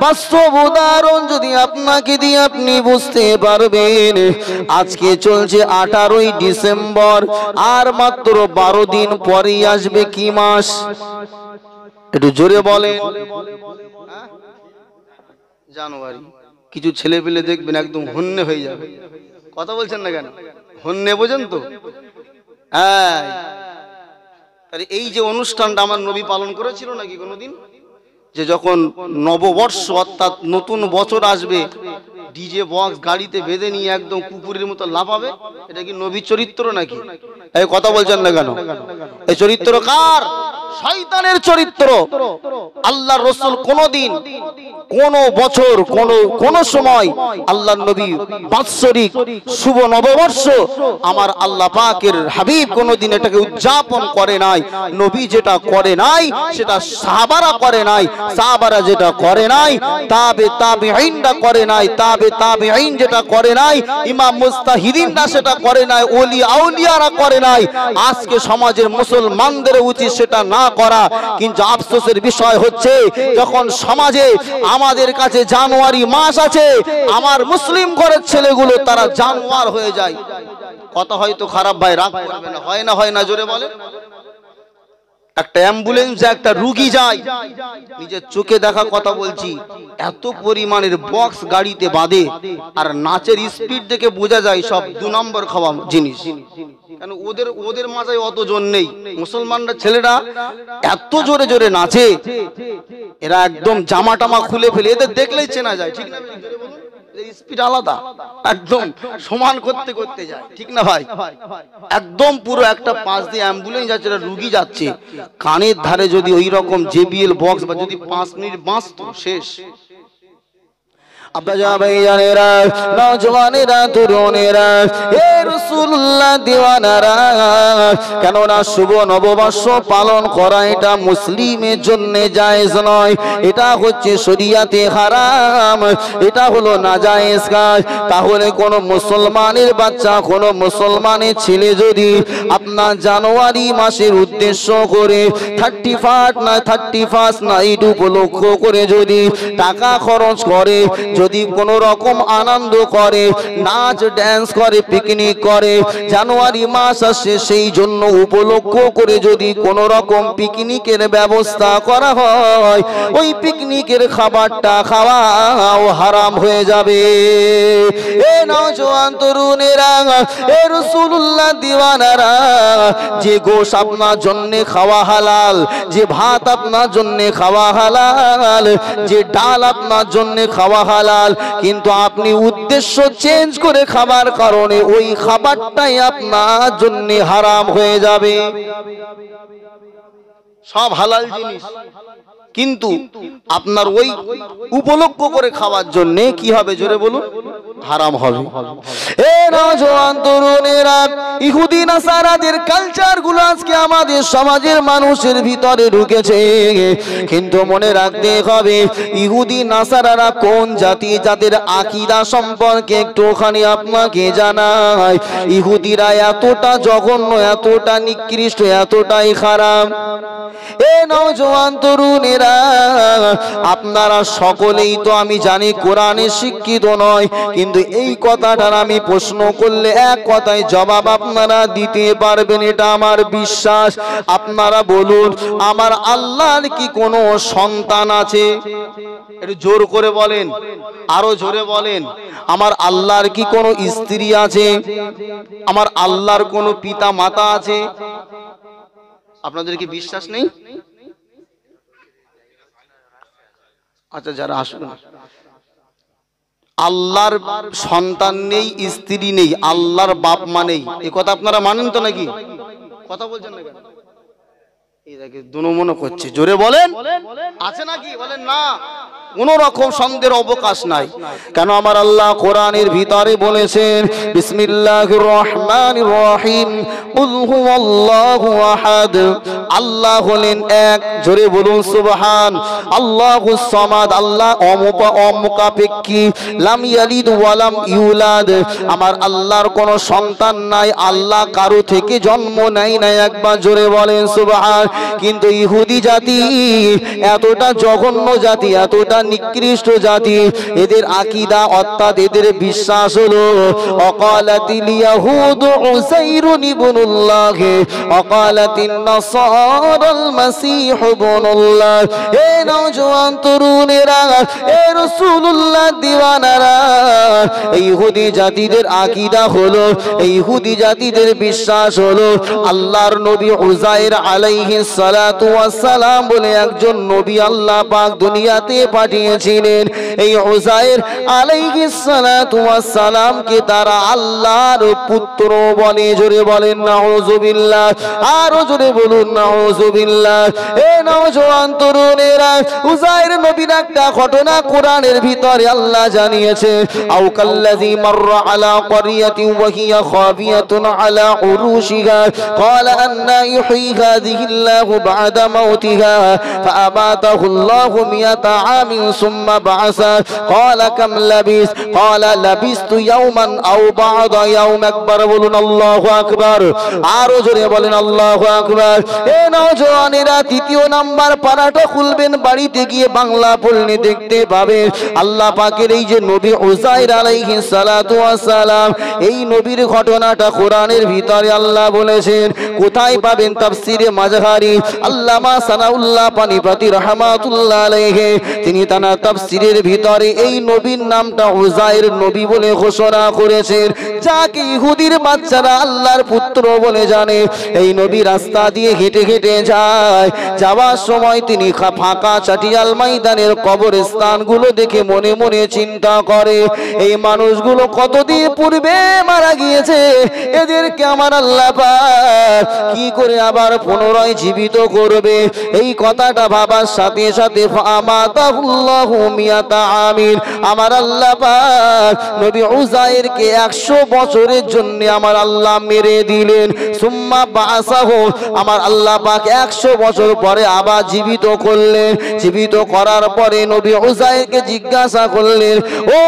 বাস্তব উদাহরণ যদি আপনাকে দিয়ে আপনি বুঝতে পারবেন। আজকে চলছে 18ই ডিসেম্বর, আর মাত্র 12 দিন পরেই আসবে কি মাস? একটু জোরে বলেন। জানুয়ারি। কিছু ছেলে পেলে দেখবেন একদম হন্যে হয়ে যাবে। কথা বলছেন না কেন? হন্যে বোঝেন তো? হ্যাঁ, এই যে অনুষ্ঠানটা আমার নবী পালন করেছিল নাকি কোনোদিন? যে যখন নববর্ষ অর্থাৎ নতুন বছর আসবে, ডিজে বক্স গাড়িতে বেঁধে নিয়ে একদম কুকুরের মতো লাফাবে, এটা কি নবীর চরিত্র নাকি? এই কথা বলছেন না কেন? এই চরিত্র কার? শয়তানের চরিত্র। আল্লাহর রাসূল কোনদিন, কোন বছর, কোন সময় আল্লাহর নবী বাৎসরিক শুভ নববর্ষ আমার আল্লাহ পাকের হাবিব কোনদিন এটাকে উদযাপন করে নাই। নবী যেটা করে নাই সেটা সাহাবারা করে নাই। সাহাবারা যেটা করে নাই তাবেঈনরা করে নাই। তাবেঈন যেটা করে নাই ইমাম মুজতাহিদিনরা সেটা করে নাই। ওলি আউলিয়ারা করে নাই। আজকে সমাজের মুসলমানদের উচিত সেটা না করা। কিন্তু আফসোসের বিষয় হচ্ছে যখন সমাজে আমাদের কাছে জানুয়ারি মাস আছে, আমার মুসলিম ঘরের ছেলেগুলো তারা জানোয়ার হয়ে যায়। কথা হয়তো খারাপ ভাই, রাগ করবে না, হয় না? হয় না? জোরে বলে। একটা অ্যাম্বুলেন্সে একটা রোগী যায়, নিজের চোখে দেখা কথা বলছি, এত পরিমাণের বক্স গাড়িতে বাঁধে, আর নাচের স্পিড দেখে বোঝা যায় সব 2 নম্বর খাওয়া জিনিস। কেন? ওদের মাথায় অত জোর নেই। মুসলমানরা ছেলেরা এত জোরে জোরে নাচে, এরা একদম জামা টামা খুলে ফেলে, এদের দেখলেই চেনা যায়। ঠিক না? স্পিড আলাদা, একদম সমান করতে করতে যায়। ঠিক না ভাই? একদম পুরো একটা পাশ দিয়ে অ্যাম্বুলেন্স যাচ্ছে, রুগী যাচ্ছে, কানের ধারে যদি ওই রকম জেবিএল বক্স বা যদি 5 মিনিট বাঁচতো, শেষ। আব্বাজা ভাইজানেরা, নওজওয়ানেরা, তরুণেরা, হে রাসূলুল্লাহ দিওয়ানারা, কেননা শুভ নববর্ষ পালন করা এটা মুসলিমের জন্য জায়েজ নয়। এটা হচ্ছে শরীয়তে হারাম, এটা হলো নাজায়েজ কাজ। তাহলে কোন মুসলমানের বাচ্চা, কোন মুসলমানের ছেলে যদি আপনার জানুয়ারি মাসের উদ্দেশ্য করে 31 নাইট উপলক্ষ করে যদি টাকা খরচ করে, যদি কোন রকম আনন্দ করে, নাচ ড্যান্স করে, পিকনিক করে, জানুয়ারি মাস আসে সেই জন্য উপলক্ষ করে যদি কোন রকম পিকনিকের ব্যবস্থা করা হয়, ওই পিকনিকের খাবারটা খাওয়াও হারাম হয়ে যাবে। এ নওজওয়ান তরুণেরা, এ রাসূলুল্লাহ দিওয়ানারা, যে গোশ আপনার জন্য খাওয়া হালাল, যে ভাত আপনার জন্য খাওয়া হালাল, যে ডাল আপনার জন্য খাওয়া হালাল, কিন্তু আপনি উদ্দেশ্য চেঞ্জ করে খাবার কারণে ওই খাবারটাই আপনার জন্য হারাম হয়ে যাবে। সব হালাল জিনিস, কিন্তু আপনার ওই উপলক্ষ করে খাওয়ার জন্য কি হবে? জোরে বলুন, হারাম হবে। এ নওজওয়ান তরুণেরা, ইহুদি নাসারাদের কালচার গুলো আজকে আমাদের সমাজের মানুষের ভিতরে ঢুকেছে। কিন্তু মনে রাখতে হবে ইহুদি নাসারারা কোন জাতি, যাদের আকীদা সম্পর্কে একটুখানি আপনাকে জানাই। ইহুদিরা এতটা জঘন্য, এতটা নিকৃষ্ট, এতটাই খারাপ। এ নওজওয়ান তরুণেরা, আপনারা সকলেই তো আমি জানি কোরআনে শিক্ষিত নয়, কিন্তু এই কথাটার আমি প্রশ্ন করলে এক কথায় জবাব আপনারা দিতে পারবেন, এটা আমার বিশ্বাস। আপনারা বলুন, আমার আল্লাহর কি কোনো সন্তান আছে? একটু জোর করে বলেন, আরো জোরে বলেন। আমার আল্লাহর কি কোনো স্ত্রী আছে? আমার আল্লাহর কোনো পিতা মাতা আছে? আপনাদের কি বিশ্বাস নেই? আচ্ছা, যারা আসুন, আল্লাহর সন্তান নেই, স্ত্রী নেই, আল্লাহর বাপ মা নেই, এ কথা আপনারা মানেন তো নাকি? কথা বলছেন না কেন? এই দেখে দুনো করছে। জোরে বলেন, আছে নাকি? বলেন না। কোন রকম সন্দেহের অবকাশ নাই। কেন? আমার আল্লাহ কোরআনের ভিতরে বলেছেন, বিসমিল্লাহির রহমানির রহিম, কুল হুয়াল্লাহু আহাদ, আল্লাহ হলেন এক। জোরে বলুন সুবহান। আল্লাহুস সামাদ, আল্লাহ অমুখাপেক্ষী, লাম ইয়ালিদ ওয়া লাম ইউলাদ, আমার আল্লাহর কোনো সন্তান নাই, আল্লাহ কারো থেকে জন্ম নেয় নাই। একবার জোরে বলেন সুবহান। কিন্তু ইহুদি জাতি এতটা জঘন্য জাতি, এতটা নিকৃষ্ট জাতি। এদের আকীদা অর্থাৎ এদের বিশ্বাস হলো ওয়াকালাতিল ইয়াহুদু উযাইরুন ইবনুল্লাহ ওয়াকালাতিন নাসারাল মাসীহ ইবনুল্লাহ। এ নওজোয়ান তরুণেরা, এ রাসূলুল্লাহ দিওয়ানারা, এই ইহুদি জাতিদের আকীদা হলো, এই ইহুদি জাতিদের বিশ্বাস হলো আল্লাহর নবী উযাইর আলাইহিস সালাতু ওয়াস সালাম বলে একজন নবী আল্লাহ পাক দুনিয়াতে পাঠিয়েছিলেন। এই উযাইর আলাইহিস সালাতু ওয়াস সালামকে তারা আল্লাহর পুত্র বলে। জোরে বলেন নাউযুবিল্লাহ, আরো জোরে বলুন নাউযুবিল্লাহ। এ নওজোয়ান তরুণেরা, উযাইর নবীর একটা ঘটনা কোরআনের ভিতরে আল্লাহ জানিয়েছে। আও কাল্লাযী মাররা আলা ক্বরিয়াতিন ওয়া হিয়া খাবিয়াতুন আলা উরুশিহা ক্বালা আন্না ইউহয়ী হাযিহিল্লাহু বা'দা মাউতিহা ফাআমাতাহুল্লাহু মিয়াতা আমিন সুম্মা বা'সা ক্বালা কাম লাবিস ক্বালা লাবিসতু ইয়াওমান আও বা'দা ইয়াওম। আকবার বলুন আল্লাহু আকবার, আরো জোরে বলেন আল্লাহু আকবার। এ নওজওয়ানেরা, তৃতীয় নাম্বার পারাটা খুলবেন, বাড়িতে গিয়ে বাংলা পড়লে দেখতে পাবেন আল্লাহ পাকের এই যে নবী উযাইর আলাইহিস সালাতু ওয়াস সালাম, এই নবীর ঘটনাটা কোরআনের ভিতরে আল্লাহ বলেছেন। কোথায় পাবেন? তাফসীরে মাযহারি আল্লামা সানাউল্লাহ পানিপতি রাহমাতুল্লাহ আলাইহি তিনি তার তাফসীরের ভিতরে এই নবীর নামটা উযাইর নবী বলে ঘোষণা করেছেন, যাকে ইহুদির বাচ্চারা আল্লাহর পুত্র বলে জানে। এই নবী রাস্তা দিয়ে হেঁটে হেঁটে যায়, যাওয়ার সময় তিনি ফাঁকা চাটিয়াল ময়দানের কবরস্থানগুলো দেখে মনে মনে চিন্তা করে, এই মানুষগুলো কতদিন পূর্বে মারা গিয়েছে, এদেরকে আমার আল্লাহ পাক কি করে আবার পুনরায় জীবিত করবে। এই কথাটা ভাবার সাথে সাথে ফামাতাহুল্লাহু মিয়াতা আমিন, আমার আল্লাহ পাক নবী উযাইরকে 100 বছরের জন্য আমার আল্লাহ মেরে দিলেন। সুম্মা বাসাহু, আমার আল্লাহ পাক 100 বছর পরে আবার জীবিত করলেন। জীবিত করার পরে নবী উযাইরকে জিজ্ঞাসা করলেন, ও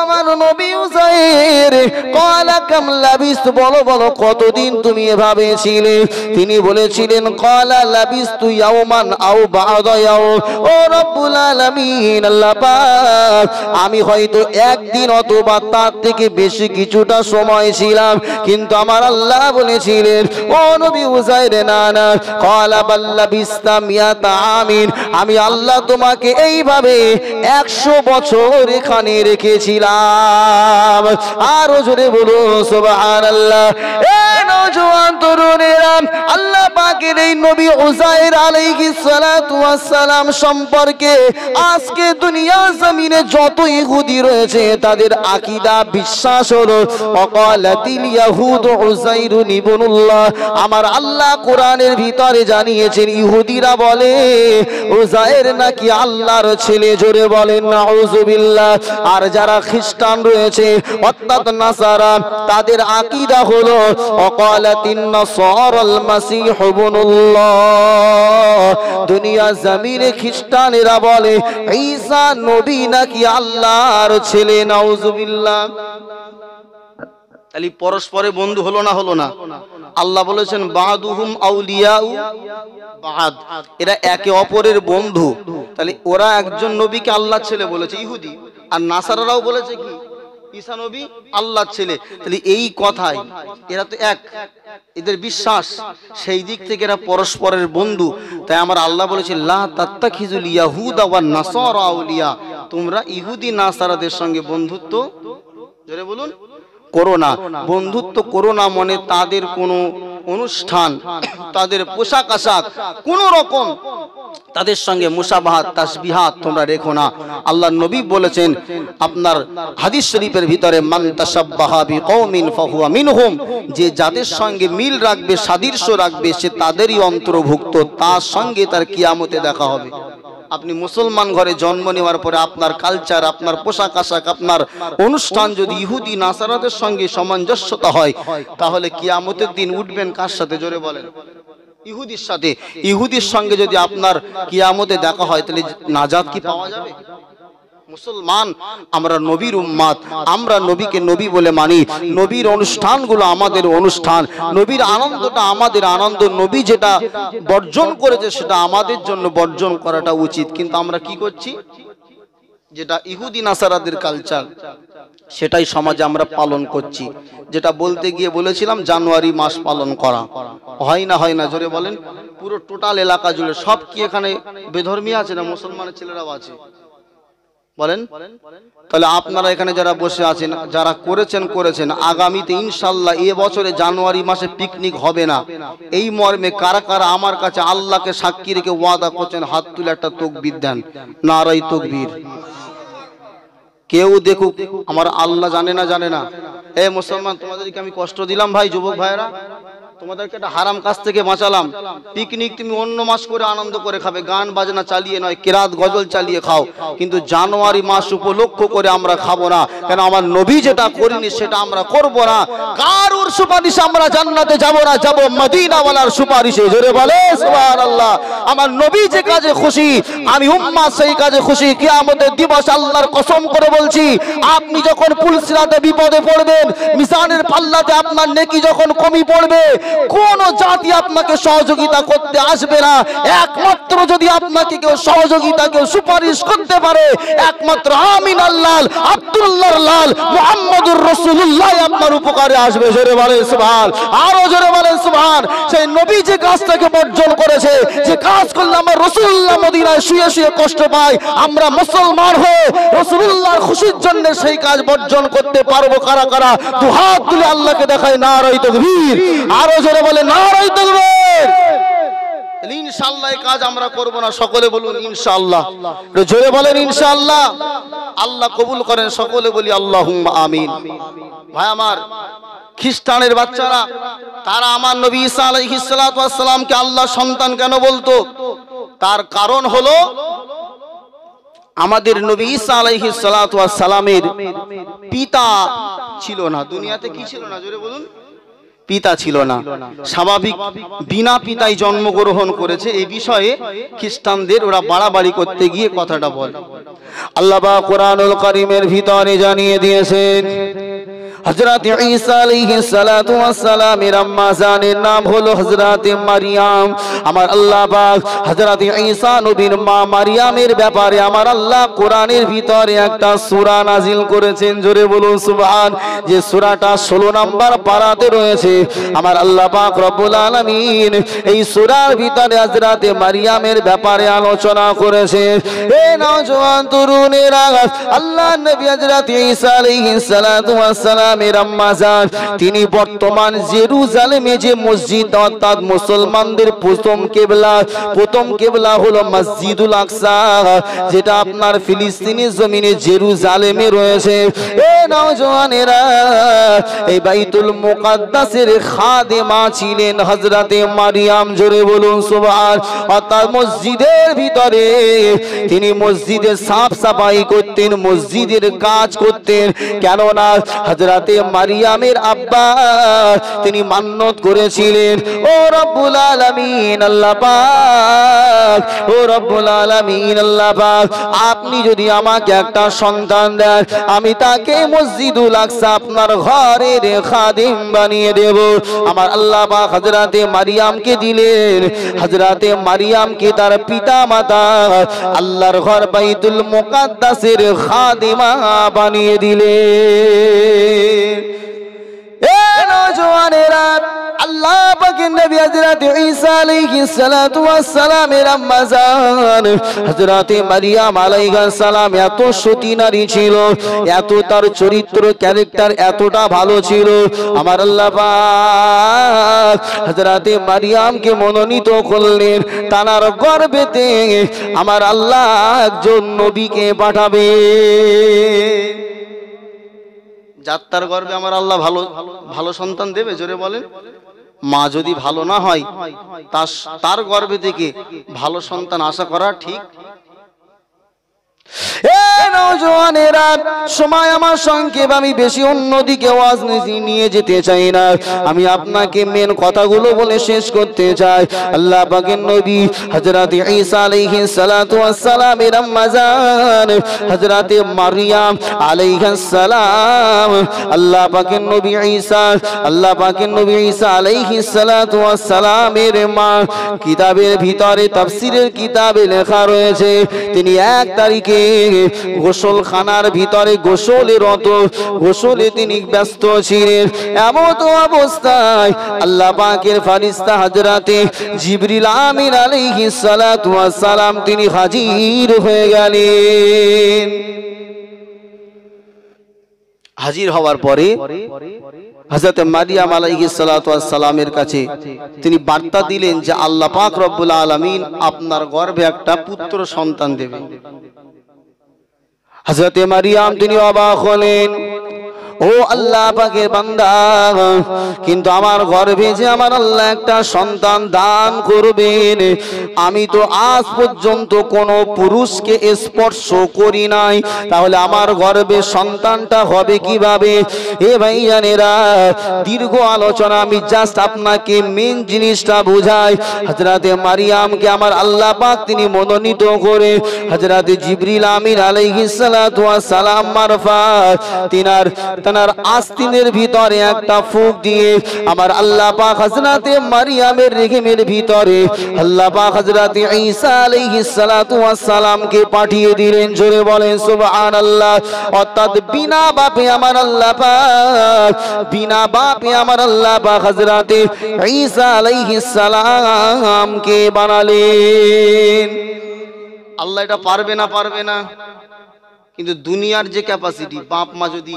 আমার নবী উযাইর, ক্বালা কাম লাবিস, বলো বলো কতদিন তুমি এভাবে ছিলে? তিনি বলেছিলেন ক্বালা লাবিস্তু ইয়াওমান আও বা'দা ইয়াওম। ও রব্বুল আলামিন, আল্লাহ পাক আমি হয়তো একদিন অথবা তার থেকে বেশি কিছুটা সময় ছিলাম, কিন্তু আমার আল্লাহ বলেছিলেন ও নবী উযাইর না না, ক্বালা বাল লাবিস্তা মিয়াতা আমিন, আমি আল্লাহ তোমাকে এইভাবে 100 বছর এখানে রেখেছিলাম। আরো জোরে বলুন সুবহানাল্লাহ। এ নওজোয়ান তরুণেরা, আল্লাহ পাকের এই নবী উযাইর আলাইহিস সালাতু ওয়াস সালাম সম্পর্কে আজকে দুনিয়া জমিনে যত ইহুদি রয়েছে তাদের আকীদা বিশ্বাস হলো ওয়াকালাতিল ইয়াহুদু উযাইরুন ইবনুল্লাহ। আমার আল্লাহ কোরআনের ভিতরে জানিয়েছেন ইহুদিরা বলে উযাইর নাকি আল্লাহর ছেলে। জোরে বলেন নাউযুবিল্লাহ। আর যারা খ্রিস্টান রয়েছে অর্থাৎ নাসারা, তাদের আকীদা হলো ওয়াকালাতিন নাসারাল মাসীহ ইবনুল্লাহ। দুনিয়া জমিনে খ্রিস্টানেরা বলে ঈসা নবী নাকি আল্লাহর ছেলে। নাউযুবিল্লাহ। তাহলে পরস্পরে বন্ধু হলো না? হলো না? আল্লাহ বলেছেন বাদুহুম আউলিয়াউ বাদ, এরা একে অপরের বন্ধু। তাহলে ওরা একজন নবীকে আল্লাহর ছেলে বলেছে ইহুদি, আর নাসারারাও বলেছে কি ঈসা নবী আল্লাহর ছেলে। তাহলে এই কথাই এরা তো এক, এদের বিশ্বাস, সেই দিক থেকে এরা পরস্পরের বন্ধু। তাই আমার আল্লাহ বলেছে লা তাত্তাখিজুল ইয়াহুদা ওয়ান নাসারা আউলিয়া, তোমরা ইহুদি নাসারাদের সঙ্গে বন্ধুত্ব জোরে বলুন করো না। বন্ধুত্ব করো না মানে তাদের কোনো অনুষ্ঠান, তাদের পোশাক আশাক, কোন রকম তাদের সঙ্গে মুসাবাহাত তাসবিহাত তোমরা রেখো না। আল্লাহ নবী বলেছেন আপনার হাদিস শরীফের ভিতরে মান তাশাব্বাহা বিকওমিন ফাহুয়া মিনহুম, যে যাদের সঙ্গে মিল রাখবে, সাদৃশ্য রাখবে, সে তাদেরই অন্তর্ভুক্ত, তার সঙ্গে তার কিয়ামতে দেখা হবে। আপনি মুসলমান ঘরে জন্ম নেওয়ার পরে আপনার কালচার, আপনার পোশাক আশাক, আপনার অনুষ্ঠান যদি ইহুদি নাসারাদের সঙ্গে সামঞ্জস্যতা হয়, তাহলে কিয়ামতের দিন উঠবেন কার সাথে? জোরে বলেন ইহুদির সাথে। ইহুদির সঙ্গে যদি আপনার কিয়ামতে দেখা হয়, তাহলে নাজাত কি পাওয়া যাবে? মুসলমান আমরা নবীর উম্মাত, আমরা নবীকে নবী বলে মানি। নবীর অনুষ্ঠানগুলো আমাদের অনুষ্ঠান, নবীর আনন্দটা আমাদের আনন্দ। নবী যেটা বর্জন করেছে সেটা আমাদের জন্য বর্জন করাটা উচিত। কিন্তু আমরা কি করছি? যেটা ইহুদি নাসারাদের কালচার, সেটাই সমাজে আমরা পালন করছি। যেটা বলতে গিয়ে বলেছিলাম জানুয়ারি মাস পালন করা হয় না জোরে বলেন। পুরো টোটাল এলাকা জুড়ে সব কি এখানে বেধর্মী আছে না মুসলমানের ছেলেরাও আছে বলেন? তাহলে আপনারা এখানে যারা বসে আছেন, যারা করেছেন, আগামীতে ইনশাল্লাহ এ বছরে জানুয়ারি মাসে পিকনিক হবে না, এই মর্মে কারা কারা আমার কাছে আল্লাহকে সাক্ষী রেখে ওয়াদা করছেন? হাত তুলে একটা তাকবীর দেন, নারায়ে তাকবীর। কেউ দেখুক, আমার আল্লাহ জানে না। এ মুসলমান, তোমাদেরকে আমি কষ্ট দিলাম ভাই, যুবক ভাইরা, তোমাদেরকে একটা হারাম কাজ থেকে বাঁচালাম। পিকনিক তুমি অন্য মাস করে আনন্দ করে খাবে, গান বাজনা চালিয়ে নয়, কেরাত গজল চালিয়ে খাও, কিন্তু জানুয়ারি মাস উপলক্ষ করে আমরা খাবো না। কেন? আমার নবী যেটা করেনি সেটা আমরা করব না। কারোর সুপারিশ আমরা জান্নাতে যাব না, যাব মদিনাওয়ালার সুপারিশে। জোরে বলে সুবহানাল্লাহ। আমার নবী যে কাজে খুশি, আমি উম্মাত সেই কাজে খুশি। কিয়ামতের দিবস আল্লাহর কসম করে বলছি, আপনি যখন পুলসিরাতে বিপদে পড়বেন, মিজানের পাল্লাতে আপনার নেকি যখন কমি পড়বে, কোন জাতি আপনাকে সহযোগিতা করতে আসবে না। একমাত্র যদি আপনাকে কেউ সহযোগিতা, কেউ সুপারিশ করতে পারে, একমাত্র আমিন আল্লাহ, আব্দুল্লাহর লাল মুহাম্মদুর রাসূলুল্লাহ আপনার উপকারে আসবে। জোরে বলেন সুবহান, আরো জোরে বলেন সুবহান। সেই নবী যে কাজটাকে বর্জন করেছে, যে কাজ করলে আমার রাসূলুল্লাহ মদিনায় শুয়ে শুয়ে কষ্ট পায়, আমরা মুসলমান হয়ে রাসূলুল্লাহর খুশির জন্য সেই কাজ বর্জন করতে পারবো কারা কারা? দুহাত তুলে আল্লাহকে দেখায় নারায়ে তাকবীর, আরো জোরে বলে নারায়ে তাকবীর। ইনশাআল্লাহ এই কাজ আমরা করব না, সকলে বলুন ইনশাআল্লাহ। জোরে বলেন ইনশাআল্লাহ। আল্লাহ কবুল করেন, সকলে বলি আল্লাহুম্মা আমিন। ভাই আমার, খ্রিস্টানের বাচ্চারা তারা আমার নবী ঈসা আলাইহিস সালাতু ওয়াস সালামকে আল্লাহ সন্তান কেন বলতো? তার কারণ হলো আমাদের নবী ঈসা আলাইহিস সালাতু ওয়াস সালামের পিতা ছিল না। দুনিয়াতে কি ছিল না? জোরে বলুন। পিতা ছিল না। স্বাভাবিক বিনা পিতায় জন্মগ্রহণ করেছে। এই বিষয়ে খ্রিস্টানদের ওরা বাড়াবাড়ি করতে গিয়ে কথাটা বলে। আল্লাহ পাক কোরআনুল কারীমের ভিতরে জানিয়ে দিয়েছেন, হযরত ঈসা আলাইহিস সালাতু ওয়াস সালামের আম্মা জানের নাম হলো হযরত মারিয়াম। আমার আল্লাহ পাক হযরত ঈসা নবীর মা মারিয়ামের ব্যাপারে আমার আল্লাহ কোরআনের ভিতরে একটা সূরা নাজিল করেছেন। জোরে বলুন সুবহান। যে সূরাটা 16 নম্বর পারাতে রয়েছে। আমার আল্লাহ পাক রব্বুল আলামিন এই সূরার ভিতরে হযরত মারিয়ামের ব্যাপারে আলোচনা করেছে। এ নওজোয়ান তরুণেরা, আল্লাহ নবী হযরত ঈসা আলাইহিস সালাতু ওয়াস সালাম তিনি বর্তমান জেরুজালেমে যে মসজিদ, অর্থাৎ মুসলমানদের প্রথম কেবলা হলো মসজিদুল আকসা, যেটা আপনার ফিলিস্তিনের জমিনে জেরুজালেমে রয়েছে। এই নওজওয়ানেরা, এই বাইতুল মুকাদ্দাসের খাদেমা ছিলেন হযরতে মারিয়াম। জোরে বলুন সুবহান। অর্থাৎ মসজিদের ভিতরে তিনি মসজিদের সাফ সাফাই করতেন, মসজিদের কাজ করতেন। কেননা হযরত মারিয়ামের আব্বা তিনি মান্নত করেছিলেন, ও রব্বুল আলামিন আল্লাহ পাক, ও রব্বুল আলামিন আল্লাহ পাক, আপনি যদি আমাকে একটা সন্তান দেন, আমি তাকে মসজিদুল আকসা আপনার ঘরের খাদিম বানিয়ে দেব। আমার আল্লাহ পাক হযরতে মারিয়ামকে দিলেন। হযরতে মারিয়ামকে তার পিতা মাতা আল্লাহর ঘর বাইতুল মুকাদ্দাসের খাদিমা বানিয়ে দিলেন। এ নওজওয়ানেরা, আল্লাহ পাকের নবী হযরত ঈসা আলাইহিস সালাতু ওয়াস সালামের আম্মা জান হযরত মারিয়াম আলাইহিস সালাম এত সতী নারী ছিল, এত তার চরিত্র ক্যারেক্টার এতটা ভালো ছিল। আমার আল্লাহ পাক হযরত মারিয়ামকে মনোনীত করলেন, তার গর্ভেতে আমার আল্লাহ একজন নবীকে পাঠাবে। যাত্রার গর্ভে আমার আল্লাহ ভালো সন্তান দেবে। জোরে বলেন। মা যদি ভালো না হয়, তার গর্ভে থেকে ভালো সন্তান আশা করা ঠিক। নওজওয়ানেরা, সময় আমার সংক্ষেপ, আমি বেশি অন্যদিকে ওয়াজ নিয়ে যেতে চাই না। আমি আপনাকে মেন কথাগুলো বলে শেষ করতে চাই। আল্লাহ পাকের নবী হযরত ঈসা আলাইহিস সালাতু ওয়াস সালামের আম্মা জান হযরতে মারইয়াম আলাইহিস সালাম, আল্লাহ পাকের নবী ঈসা আলাইহিস সালাতু ওয়াস সালামের মা, কিতাবের ভিতরে তাফসীরের কিতাবে লেখা রয়েছে তিনি 1 তারিখে গোসলখানার ভিতরে গোসলে তিনি ব্যস্ত ছিলেন। এমন অবস্থায় আল্লাহ পাকের ফেরেশতা হযরতে জিবরিল আমিন আলাইহিস সালাতু ওয়াস সালাম তিনি হাজির হয়ে গেলেন। হাজির হওয়ার পরে হযরত মারিয়াম আলাইহিস সালাতু ওয়াস সালামের কাছে তিনি বার্তা দিলেন যে আল্লাহ পাক রব্বুল আলামিন আপনার গর্ভে একটা পুত্র সন্তান দেবেন। হযরত মারিয়াম তিনি অবাক হলেন, ও আল্লাহ পাকের বান্দা, কিন্তু আমার গর্ভে যে আমার আল্লাহ একটা সন্তান দান করবেন, আমি তো আজ পর্যন্ত কোনো পুরুষকে স্পর্শ করি নাই, তাহলে আমার গর্ভে সন্তানটা হবে কিভাবে? এ ভাইজানেরা, দীর্ঘ আলোচনা, আমি জাস্ট আপনাকে মেন জিনিসটা বুঝাই। হযরতে মারিয়ামকে আমার আল্লাহ পাক তিনি মনোনীত করে হযরতে জিবরিল আমিন আলাইহিস সালাতু ওয়াস সালাম মারফত তার আস্তিনের ভিতরে একটা ফুঁক দিয়ে আমার আল্লাহ পাক হযরতে মারিয়ামের রেহেমের ভিতরে আল্লাহ পাক হযরতে ঈসা আলাইহিস সালাতু ওয়াস সালামকে পাঠিয়ে দিলেন। জোরে বলেন সুবহানাল্লাহ। অর্থাৎ বিনা বাপে আমার আল্লাহ পাক হযরতে ঈসা আলাইহিস সালামকে বানালেন। আল্লাহ এটা পারবে না, কিন্তু দুনিয়ার যে ক্যাপাসিটি, বাপ মা যদি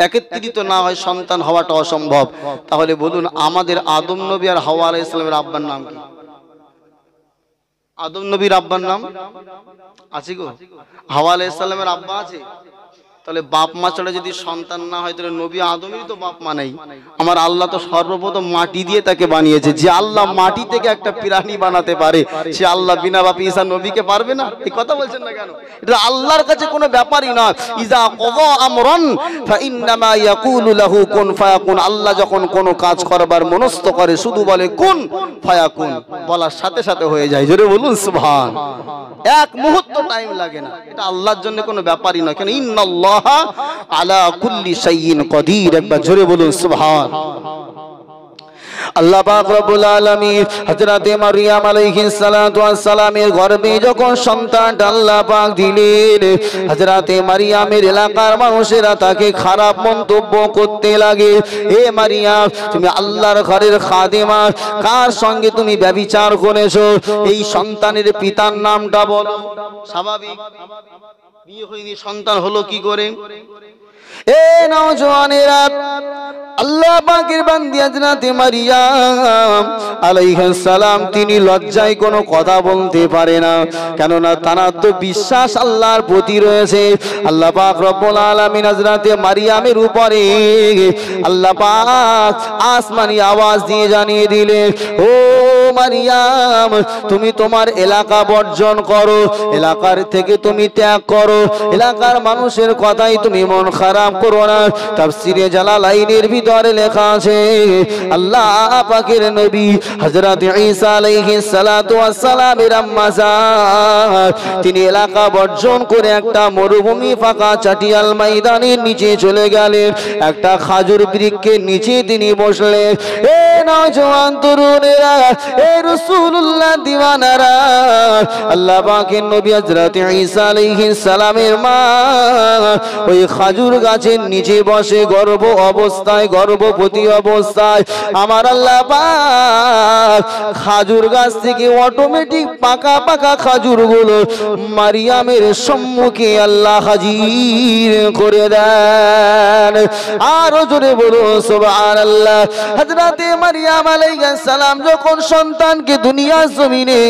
একত্রিত না হয় সন্তান হওয়াটা অসম্ভব। তাহলে বলুন, আমাদের আদম নবী আর হাওয়া আলাইহিস সালামের আব্বার নাম কি? আদম নবীর আব্বার নাম আছে গো? হাওয়া আলাইহিস সালামের আব্বা আছে? তাহলে বাপ মা ছাড়া যদি সন্তান না হয়, তাহলে নবী আদমেরই তো বাপ মা নাই। আমার আল্লাহ তো সর্বপ্রথম মাটি দিয়ে তাকে বানিয়েছে। যে আল্লাহ মাটি থেকে একটা প্রাণী বানাতে পারে, সে আল্লাহ বিনা বাপে ঈসা নবীকে পারবে না? এই কথা বলছেন না কেন? এটা আল্লাহর কাছে কোনো ব্যাপারই না। ইজা ক্বাযা আমরান ফাইন্নামা ইয়াকুলু লাহু কুন ফায়াকুন। আল্লাহ যখন কোনো কাজ করবার মনস্থ করে, শুধু বলে কুন ফায়াকুন, বলার সাথে সাথে হয়ে যায়। জোরে বলুন সুবহান। এক মুহূর্ত টাইম লাগে না। এটা আল্লাহর জন্য কোনো ব্যাপারই না। কেন? ইন্নাল্লাহ আলা কুল্লি শাইইন কাদির। একবার জোরে বলুন সুবহান। আল্লাহ পাক রব্বুল আলামিন হযরতে মারিয়াম আলাইহিস সালাতু ওয়াস সালামের গর্ভে যখন সন্তানটা আল্লাহ পাক দিলেন, হযরতে মারিয়ামের এলাকার মানুষেরা তাকে খারাপ মন্তব্য করতে লাগে। হে মারিয়াম, তুমি আল্লাহর ঘরের খাদেমা, কার সঙ্গে তুমি ব্যভিচার করেছো? এই সন্তানের পিতার নামটা বলো। স্বাভাবিক, বিয়ে হয়নি, সন্তান হলো কি করে? এ নওজওয়ানেরা, আল্লাহ পাকের বান্দি হযরতে মারিয়াম আলাইহিস সালাম তিনি লজ্জায় কোনো কথা বলতে পারে না। কেননা তার তো বিশ্বাস আল্লাহর প্রতি রয়েছে। আল্লাহ পাক রব্বুল আলামিন হযরতে মারিয়ামের উপরে আল্লাহ পাক আসমানি আওয়াজ দিয়ে জানিয়ে দিলেন, ও মারিয়াম, তুমি তোমার এলাকা বর্জন করো, এলাকার থেকে তুমি ত্যাগ করো, এলাকার মানুষের কথাই তুমি মন খারাপ করো না। তাফসীরে জালালাইনের ভিতরে লেখা আছে, আল্লাহ পাকের নবী হযরত ঈসা আলাইহিস সালাতু ওয়াস সালামের আম্মা জান তিনি এলাকা বর্জন করে একটা মরুভূমি ফাঁকা চাটিয়াল ময়দানের নিচে চলে গেলেন। একটা খাজুর বৃক্ষের নিচে তিনি বসলেন। এ নওজওয়ান তরুণেরা, এ রাসূলুল্লাহ দিওয়ানারা, আল্লাহ পাকের নবী হযরত ঈসা আলাইহিস সালামের মা ওই খাজুর গাছের নিচে বসে গর্ভবতী অবস্থায় আমার আল্লাহ পাক খাজুর গাছ থেকে অটোমেটিক পাকা খাজুর গুলো মারিয়ামের সম্মুখে আল্লাহ হাজির করে দেন। আরো জোরে বলো সুবহানাল্লাহ। হযরতে মারিয়াম আলাইহিস সালাম যখন সন্তানকে দুনিয়ার জমিনে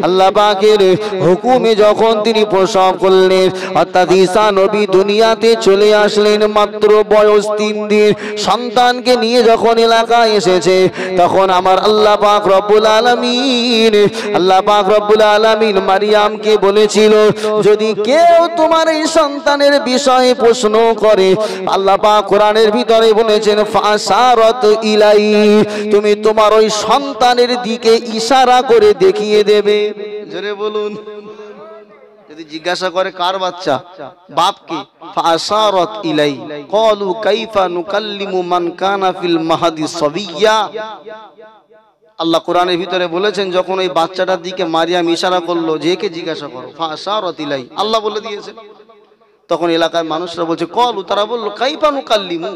আল্লাহ পাকের হুকুমে যখন তিনি প্রসব করলেন, অর্থাৎ ঈসা নবী দুনিয়া দুনিয়াতে চলে আসলেন মাত্র বয়স 3 দিন সন্তানকে নিয়ে যখন এলাকায় এসেছে তখন আমার আল্লাহ পাক রব্বুল আলামিন মারিয়ামকে বলেছিল যদি কেউ তোমার এই সন্তানের বিষয়ে প্রশ্ন করে আল্লাহ পাক কোরআনের ভিতরে বলেছেন ফাসারাত ইলাই তুমি তোমার ওই সন্তানের দিকে ইশারা করে দেখিয়ে দেবে। জোরে বলুন। যদি জিজ্ঞাসা করে কার বাচ্চা, বাপকে, ফাসারাত ইলাই ক্বালু কাইফা নুকাল্লিমু মান কানা ফিল মাহদি সাবিয়্যা। আল্লাহ কোরআনের ভিতরে বলেছেন যখন ওই বাচ্চাটার দিকে মারিয়াম ইশারা করলো যে কে জিজ্ঞাসা করো, ফাসারাত ইলাই আল্লাহ বলে দিয়েছে। তখন এলাকার মানুষরা বলছে ক্বালু, তারা বলল কাইফা নুকাল্লিমু,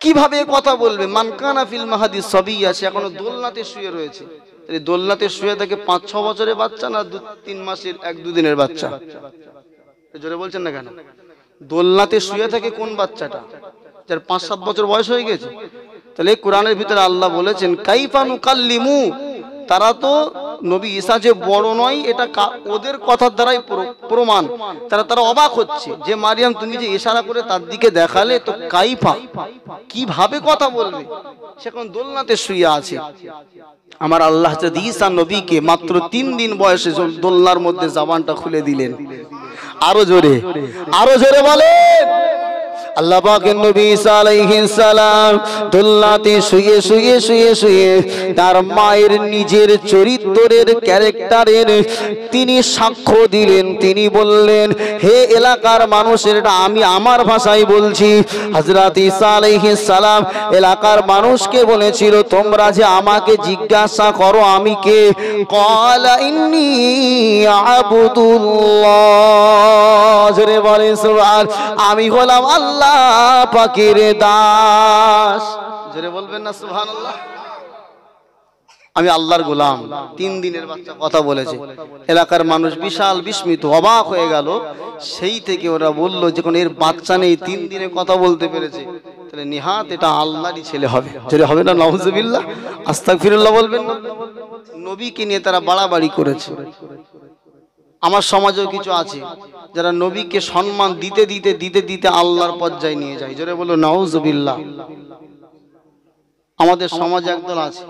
কিভাবে কথা বলবে, মান কানা ফিল মাহদি সাবিয়্যা, সে এখনো দোলনাতে শুয়ে রয়েছে। দোলনাতে শুয়ে থাকে 5-6 বছরের বাচ্চা না 2-3 মাসের 1-2 দিনের বাচ্চা? জোরে বলছেন না কেন? দোলনাতে শুয়ে থাকে কোন বাচ্চাটা যার 5-7 বছর বয়স হয়ে গেছে? তাহলে কোরআনের ভিতরে আল্লাহ বলেছেন কাইফা নুকাল্লিমু, তারা তো নবী ঈসা যে বড় নয় এটা ওদের কথার দ্বারাই প্রমাণ। তারা অবাক হচ্ছে যে মারিয়াম তুমি যে ইশারা করে তার দিকে দেখালে, তো কাইফা কিভাবে কথা বলবে, সে কোন দোলনাতে শুয়ে আছে। আমার আল্লাহ যদি ঈসা নবীকে মাত্র 3 দিন বয়সে দোলনার মধ্যে জবানটা খুলে দিলেন। আরো জোরে বলেন। আল্লাহ পাকের নবী ঈসা আলাইহিস সালাম দোলনাতে শুয়ে তার মায়ের নিজের চরিত্রের ক্যারেক্টারের তিনি সাক্ষ্য দিলেন। তিনি বললেন হে এলাকার মানুষের, এটা আমি আমার ভাষায় বলছি, হযরত ঈসা আলাইহিস সালাম এলাকার মানুষকে বলেছিল তোমরা যে আমাকে জিজ্ঞাসা করো আমি কে, ক্বালা ইন্নী আবুদুল্লাহ, জোরে বলেন সুবহান, আমি হলাম আল্লাহ পাকের দাস। জোরে বলবেন না সুবহানাল্লাহ। আমি আল্লাহর গোলাম। 3 দিনের বাচ্চা কথা বলেছে। এলাকার মানুষ বিশাল বিস্মিত অবাক হয়ে গেল। সেই থেকে ওরা বলল যখন এর বাচ্চা নেই 3 দিনে কথা বলতে পেরেছে, তাহলে নিহাত এটা আল্লাহরই ছেলে হবে। জোরে হবে না নাউজুবিল্লাহ, আস্তাগফিরুল্লাহ বলবেন না? নবীকে নিয়ে তারা বাড়াবাড়ি করেছে। আমার সমাজেও কিছু আছে যারা নবীকে সম্মান দিতে দিতে আল্লাহর পর্যায়ে নিয়ে যায়। জোরে বলো নাউজুবিল্লাহ। আমাদের সমাজে একদল আছে,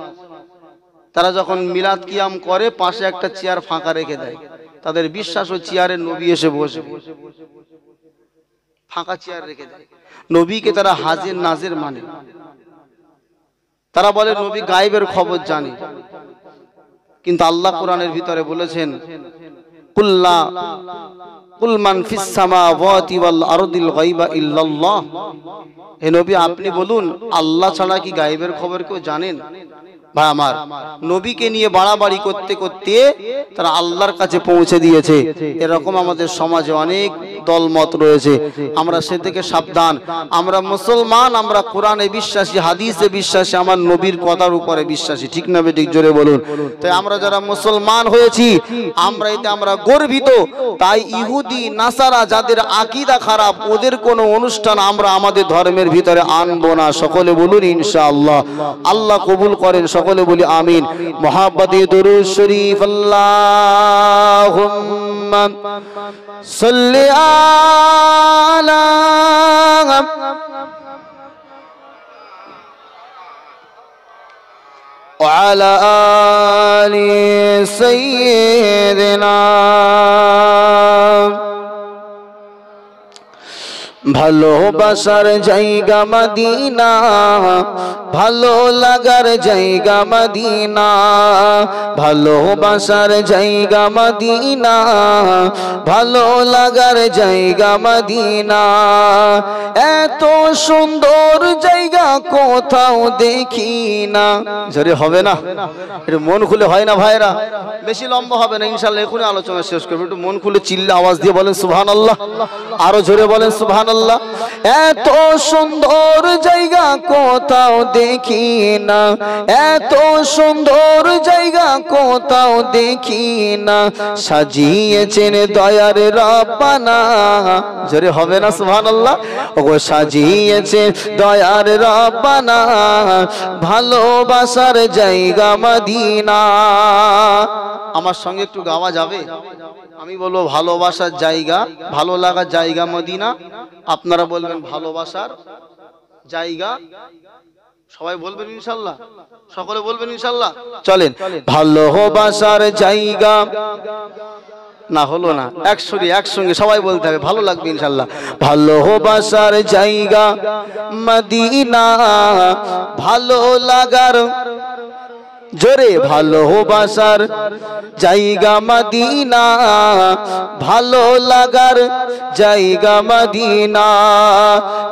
তারা যখন মিলাদ কিয়াম করে পাশে একটা চেয়ার ফাঁকা রেখে দেয়। তাদের বিশ্বাস ওই চেয়ারে নবী এসে বসে, ফাঁকা চেয়ার রেখে দেয়। নবীকে তারা হাজির নাজির মানে। তারা বলে নবী গায়েবের খবর জানে, কিন্তু আল্লাহ কোরআনের ভিতরে বলেছেন কুল মান ফিস সামাওয়াতি ওয়াল আরদিল গায়বা ইল্লাল্লাহ, হে নবী আপনি বলুন আল্লাহ ছাড়া কি গায়েবের খবর কেউ জানেন? ভাই আমার, নবীকে নিয়ে বাড়াবাড়ি করতে করতে তারা আল্লাহর কাছে পৌঁছে দিয়েছে। এরকম আমাদের সমাজে অনেক দলমত রয়েছে, আমরা সে থেকে সাবধান। আমরা মুসলমান, আমরা কোরআনে বিশ্বাসী, হাদিসে বিশ্বাসী, আমার নবীর কথার উপরে বিশ্বাসী, ঠিক না বেঠিক? জোরে বলুন। তাই আমরা যারা মুসলমান হয়েছি আমরা গর্বিত। তাই ইহুদি নাসারা যাদের আকীদা খারাপ, ওদের কোনো অনুষ্ঠান আমরা আমাদের ধর্মের ভিতরে আনবো না। সকলে বলুন ইনশাআল্লাহ। আল্লাহ কবুল করেন, সকলে বলি আমিন। মুহাব্বতে দুরূদ শরীফ আল্লাহুম্মা সাল্লি আলা ওয়া আলা আলি সাইয়্যিদিনা। ভালোবাসার জায়গা মদিনা, ভালো লাগার জায়গা মদিনা, ভালোবাসার জায়গা মদিনা, ভালো লাগার জায়গা মদিনা। এত সুন্দর জায়গা কোথাও দেখি না। জোরে হবে না? একটু মন খুলে হয় না ভাইরা? বেশি লম্বা হবে না ইনশাআল্লাহ, এখনই আলোচনা শেষ করবো। একটু মন খুলে চিল্লা আওয়াজ দিয়ে বলেন সুবহানাল্লাহ। আরো জোরে বলেন সুবহানাল্লাহ। সুবহানাল্লাহ। এত সুন্দর জায়গা কোথাও দেখি না, এত সুন্দর জায়গা কোথাও দেখি না, সাজিয়েছেন দয়ার রব্বানা। জোরে হবে না সুবহানাল্লাহ? ওগো সাজিয়েছেন দয়ার রব্বানা, ভালোবাসার জায়গা মদিনা। আমার সঙ্গে একটু গাওয়া যাবে? আমি বলবো ভালোবাসার জায়গা, ভালো লাগার জায়গা মদিনা, আপনারা বলবেন ভালোবাসার জায়গা। সবাই বলবেন ইনশাআল্লাহ? সকলে বলবেন ইনশাআল্লাহ? চলেন। ভালোবাসার জায়গা, না হলো না, একসঙ্গে সবাই বলতে হবে, ভালো লাগবে ইনশাআল্লাহ। ভালোবাসার জায়গা মদিনা, ভালো লাগার, জোরে ভালোবাসার জায়গা মদিনা, ভালো লাগার জায়গা মদিনা।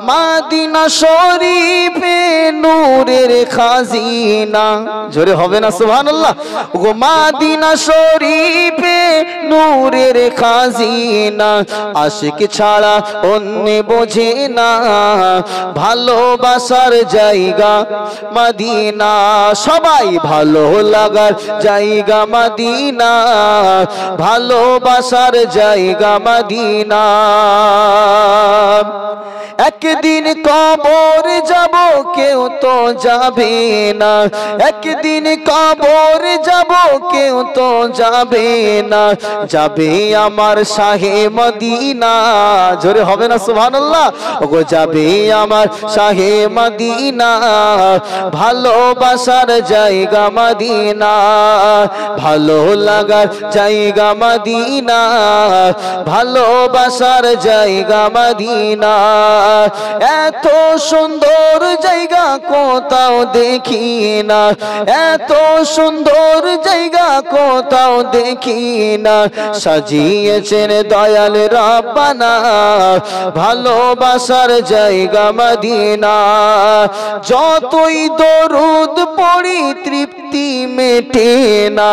মদিনা শরীফে নূরের খাজিনা। জোরে হবে না সুবহানাল্লাহ? গো মদিনা শরীফে নূরের খাজিনা, আশিক ছাড়া অন্য বোঝে না, ভালোবাসার জায়গা মদিনা। সবাই ভালো লাগার জায়গা মদিনা, ভালোবাসার জায়গা মদিনা। একদিন কবর যাব কেউ তো যাবে না, একদিন কবর যাব কেউ তো যাবে না, যাবে আমার শাহে মদিনা। জোরে হবে না সুবহানাল্লাহ? ওগো যাবে আমার শাহে মদিনা, ভালোবাসার জায়গা মদিনা, ভালো লাগার জায়গা মদিনা, ভালোবাসার জায়গা মদিনা। এত সুন্দর জায়গা কোথাও দেখি না, এত সুন্দর জায়গা কোথাও দেখি না, সাজিয়েছেন দয়াল রব্বানা, ভালোবাসার জায়গা মদিনা। যতই দরুদ পড়ি তৃপ্তি মেটে না,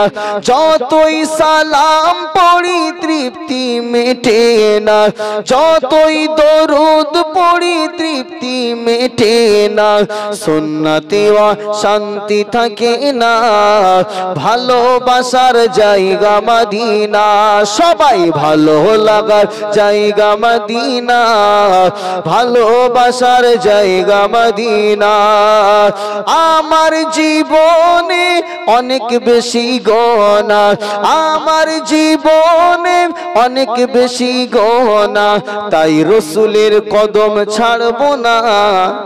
যতই সালাম পড়ি তৃপ্তি মেটে না, যতই দরুদ পড়ি তৃপ্তি মেটে না, সুন্নতে শান্তি থাকে না, ভালোবাসার জায়গা মদিনা। সবাই ভালো লাগার জায়গা মদিনা, ভালোবাসার জায়গা মদিনা। আমার জীবনে অনেক বেশি গোনা, আমার জীবনে অনেক বেশি গোনা, তাই রসুলের কদম ছাড়বো না।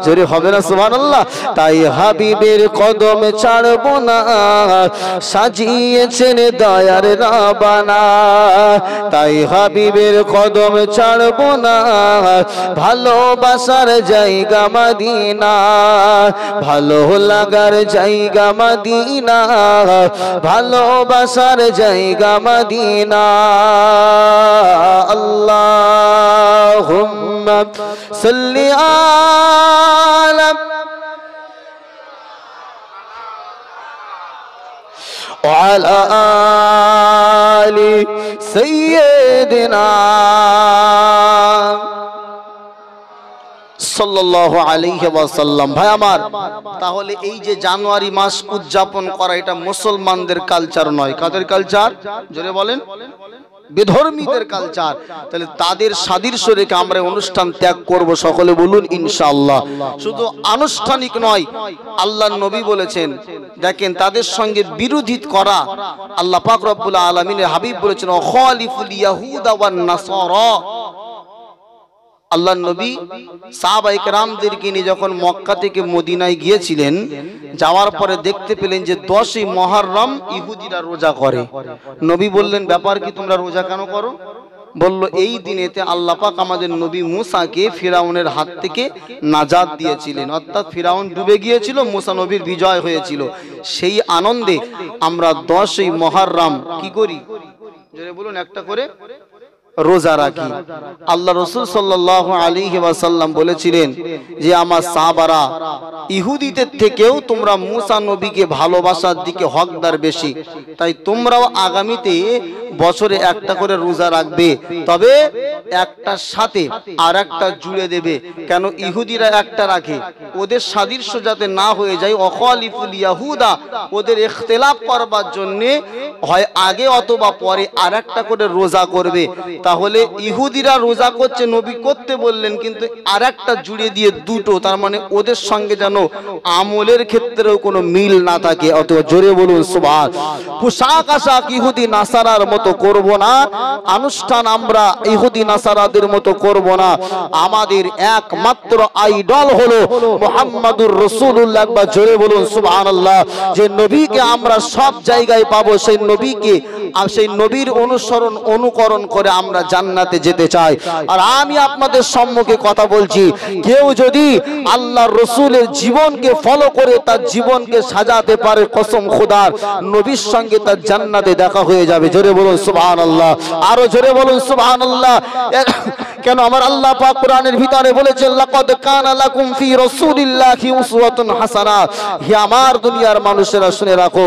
জোরে হবে না সুবহানাল্লাহ? তাই হাবিবের কদম ছাড়বো না, সাজিয়েছেন দয়ার রব্বানা, তাই হাবিবের কদম ছাড়বো না, ভালোবাসার জায়গা মদিনা, ভালো লাগার জায়গা মদিনা, ভালোবাসার জায়গা মদিনা। আল্লাহুম্মা সাল্লি আলা ওয়ালা আলি সাইয়্যিদিনা সাল্লাল্লাহু আলাইহি ওয়াসাল্লাম। ভাই আমার, তাহলে এই যে জানুয়ারি মাস উদযাপন করা, এটা মুসলমানদের কালচার নয়। কাদের কালচার? জোরে বলেন। বেধর্মীদের কালচার। তাহলে তাদের সাদৃশ্য রেখে আমরা অনুষ্ঠান ত্যাগ করব, সকলে বলুন ইনশাআল্লাহ। শুধু আনুষ্ঠানিক নয়, আল্লাহর নবী বলেছেন, দেখেন তাদের সঙ্গে বিরোধী করা, আল্লাহ পাক রব্বুল আলামিনের হাবিব বলেছেন খালিফুল ইয়াহুদা ওয়ান নাসারা। আল্লাহর নবী সাহাবায়ে কেরামদেরকে নিয়ে যখন মক্কা থেকে মদিনায় গিয়েছিলেন, যাওয়ার পরে দেখতে পেলেন যে 10ই মুহররম ইহুদিরা রোজা করে। নবী বললেন, ব্যাপার কি, তোমরা রোজা কেন করো? বলল, এই দিনেতে আল্লাহ পাক আমাদের নবী মুসাকে ফিরাউনের হাত থেকে নাজাত দিয়েছিলেন, অর্থাৎ ফিরাউন ডুবে গিয়েছিল, মুসা নবীর বিজয় হয়েছিল। সেই আনন্দে আমরা 10ই মুহররম কি করি? জোরে বলুন একটা করে। রোজা রাখি। আল্লাহ রাসূল সাল্লাল্লাহু আলাইহি ওয়াসাল্লাম বলেছিলেন যে আমার সাহাবারা ইহুদিদের থেকেও তোমরা মুসা নবীকে ভালোবাসার দিকে হকদার বেশি, তাই তোমরাও আগামীতে বছরে একটা করে রোজা রাখবে, তবে একটার সাথে আর একটা জুড়ে দেবে। কেন ইহুদিরা একটা রাখে, ওদের সাদৃশ্য যাতে না হয়ে যায়, অখালিফুল ইয়াহুদা, ওদের ইখতিলাফ করবার জন্য হয় আগে অথবা পরে আর একটা করে রোজা করবে। তাহলে ইহুদিরা রোজা করছে, নবী করতে বললেন, কিন্তু আর একটা জুড়ে দিয়ে দুটো, তার মানে ওদের সঙ্গে যেন আমলের ক্ষেত্রেও কোনো মিল না থাকে। অত জোরে বলুন সুবহান। পোশাক আশাক ইহুদি নাসারার মতো করব না, অনুষ্ঠান আমরা ইহুদি নাসারাদের মতো করব না। আমাদের একমাত্র আইডল হলো মুহাম্মাদুর রাসূলুল্লাহ। একবার জোরে বলুন সুবহানাল্লাহ। যে নবীকে আমরা সব জায়গায় পাবো, সেই নবীকে আর সেই নবীর অনুসরণ অনুকরণ করে আমরা জান্নাতে যেতে চাই। আর আমি আপনাদের সম্মুখে কথা বলছি, কেউ যদি আল্লাহর রাসূলের জীবনকে ফলো করে তার জীবনকে সাজাতে পারে, কসম খোদার, নবীর সঙ্গে তার জান্নাতে দেখা হয়ে যাবে। জোরে বলুন সুবহানাল্লাহ, আরো জোরে বলুন সুবহানাল্লাহ। কেন আমার আল্লাহ পাক কোরআনের ভিতরে বলেছেন, লাকাদ কানা লাকুম ফি রাসূলিল্লাহি উসওয়াতুন হাসানাহ। হে আমার দুনিয়ার মানুষেরা শুনে রাখো,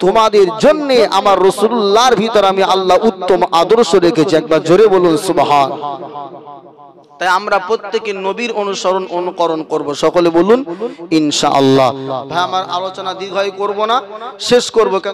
তোমাদের জন্য আমার রাসূলুল্লাহর ভিতরে আমি আল্লাহ উত্তম আদর্শ রেখেছি। একবার জোরে বলুন সুবহান। তাই আমরা প্রত্যেকে নবীর অনুসরণ অনুকরণ করব। সকলে বলুন ইনশাআল্লাহ। ভাই আমার আলোচনা দীর্ঘায়ু করব না, শেষ করব।